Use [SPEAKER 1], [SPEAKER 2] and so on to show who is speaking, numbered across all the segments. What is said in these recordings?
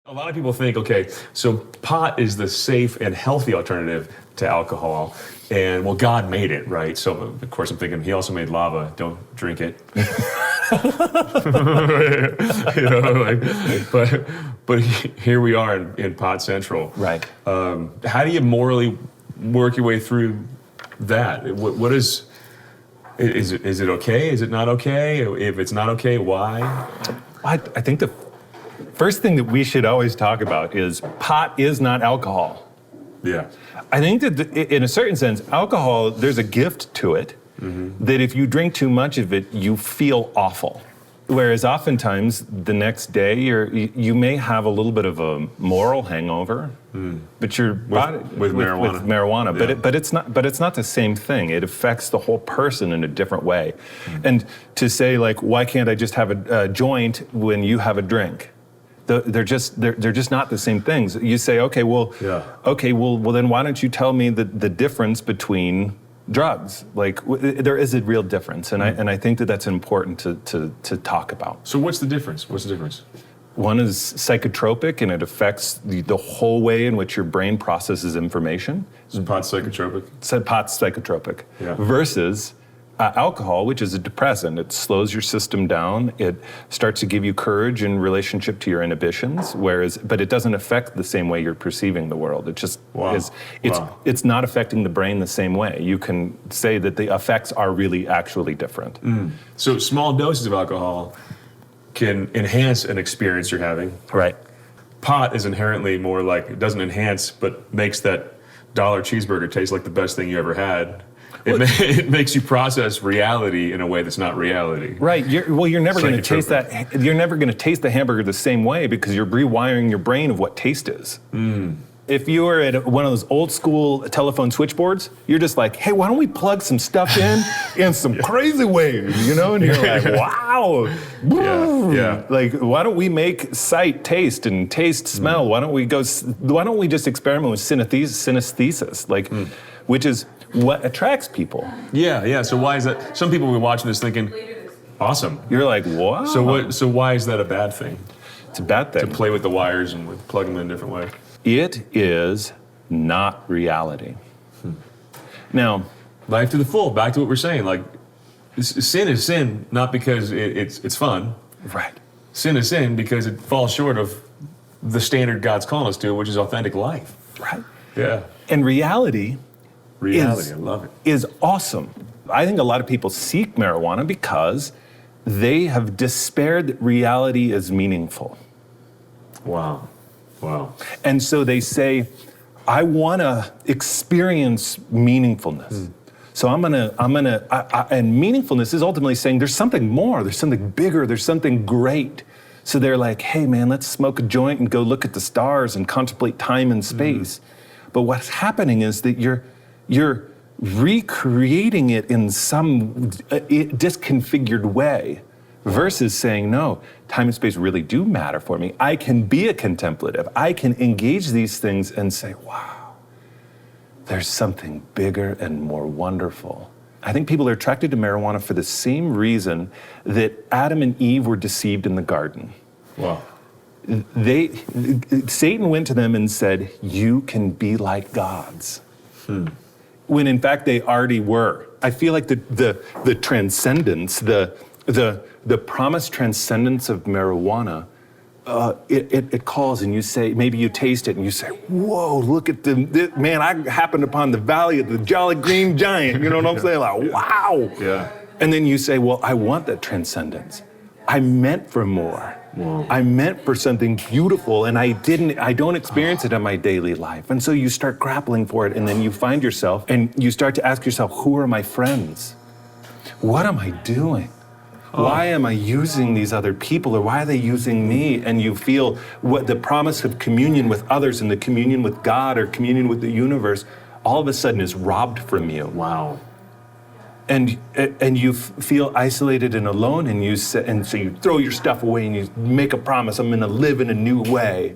[SPEAKER 1] A lot of people think, okay, so pot is the safe and healthy alternative to alcohol, and well, God made it, right? So of course I'm thinking he also made lava. Don't drink it. But here we are in Pot Central.
[SPEAKER 2] Right.
[SPEAKER 1] How do you morally work your way through that? What is it okay? Is it not okay? If it's not okay, why?
[SPEAKER 2] I think the first thing that we should always talk about is pot is not alcohol.
[SPEAKER 1] Yeah.
[SPEAKER 2] I think that in a certain sense, alcohol, there's a gift to it, that if you drink too much of it, you feel awful. Whereas oftentimes the next day you may have a little bit of a moral hangover, but your body
[SPEAKER 1] with marijuana.
[SPEAKER 2] With marijuana,
[SPEAKER 1] Yeah.
[SPEAKER 2] but it's not the same thing. It affects the whole person in a different way. And to say like, why can't I just have a joint when you have a drink? They're just not the same things. You say, okay, well, then why don't you tell me the difference between drugs? Like there is a real difference, and I think that's important to talk about.
[SPEAKER 1] So what's the difference?
[SPEAKER 2] One is psychotropic, and it affects the whole way in which your brain processes information.
[SPEAKER 1] So pot's psychotropic?
[SPEAKER 2] Pot's psychotropic.
[SPEAKER 1] Yeah.
[SPEAKER 2] Versus alcohol, which is a depressant. It slows your system down. It starts to give you courage in relationship to your inhibitions, but it doesn't affect the same way you're perceiving the world. It just is. It's not affecting the brain the same way. You can say that the effects are really actually different.
[SPEAKER 1] So small doses of alcohol can enhance an experience you're having.
[SPEAKER 2] Right.
[SPEAKER 1] Pot is inherently more like, it doesn't enhance, but makes that dollar cheeseburger taste like the best thing you ever had. It makes you process reality in a way that's not reality.
[SPEAKER 2] Right. You're never going to taste that. You're never going to taste the hamburger the same way because you're rewiring your brain of what taste is. If you were at one of those old school telephone switchboards, you're just like, hey, why don't we plug some stuff in some crazy waves, you know? And you're like, wow.
[SPEAKER 1] Yeah.
[SPEAKER 2] Like, why don't we make sight taste and taste smell? Why don't we just experiment with synesthesis, like, which is what attracts people.
[SPEAKER 1] Yeah. So why is that? Some people will be watching this thinking, awesome.
[SPEAKER 2] You're like, wow.
[SPEAKER 1] So why is that a bad thing?
[SPEAKER 2] It's a bad thing.
[SPEAKER 1] To play with the wires and plug them in a different way.
[SPEAKER 2] It is not reality. Now,
[SPEAKER 1] life to the full. Back to what we're saying. Like, sin is sin, not because it's fun.
[SPEAKER 2] Right.
[SPEAKER 1] Sin is sin because it falls short of the standard God's calling us to, which is authentic life.
[SPEAKER 2] Right.
[SPEAKER 1] Yeah.
[SPEAKER 2] And reality,
[SPEAKER 1] I love it.
[SPEAKER 2] Is awesome. I think a lot of people seek marijuana because they have despaired that reality is meaningful.
[SPEAKER 1] Wow.
[SPEAKER 2] And so they say, I want to experience meaningfulness. So and meaningfulness is ultimately saying there's something more, there's something bigger, there's something great. So they're like, hey man, let's smoke a joint and go look at the stars and contemplate time and space. But what's happening is that you're recreating it in some disconfigured way versus saying, no, time and space really do matter for me. I can be a contemplative. I can engage these things and say, wow, there's something bigger and more wonderful. I think people are attracted to marijuana for the same reason that Adam and Eve were deceived in the garden.
[SPEAKER 1] Wow.
[SPEAKER 2] Satan went to them and said, you can be like gods. When in fact they already were. I feel like the transcendence, the promised transcendence of marijuana, it calls and you say, maybe you taste it and you say, whoa, look at man, I happened upon the valley of the Jolly Green Giant, you know what I'm saying? Like, wow.
[SPEAKER 1] Yeah.
[SPEAKER 2] And then you say, well, I want that transcendence. I meant for more. Wow. I meant for something beautiful, and I don't experience it in my daily life. And so you start grappling for it, and then you find yourself, and you start to ask yourself, who are my friends? What am I doing? Why am I using these other people, or why are they using me? And you feel what the promise of communion with others and the communion with God or communion with the universe all of a sudden is robbed from you.
[SPEAKER 1] Wow.
[SPEAKER 2] And you feel isolated and alone, and so you throw your stuff away and you make a promise, I'm going to live in a new way.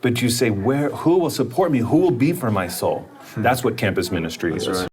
[SPEAKER 2] But you say, who will support me? Who will be for my soul? That's what campus ministry is.
[SPEAKER 1] Right.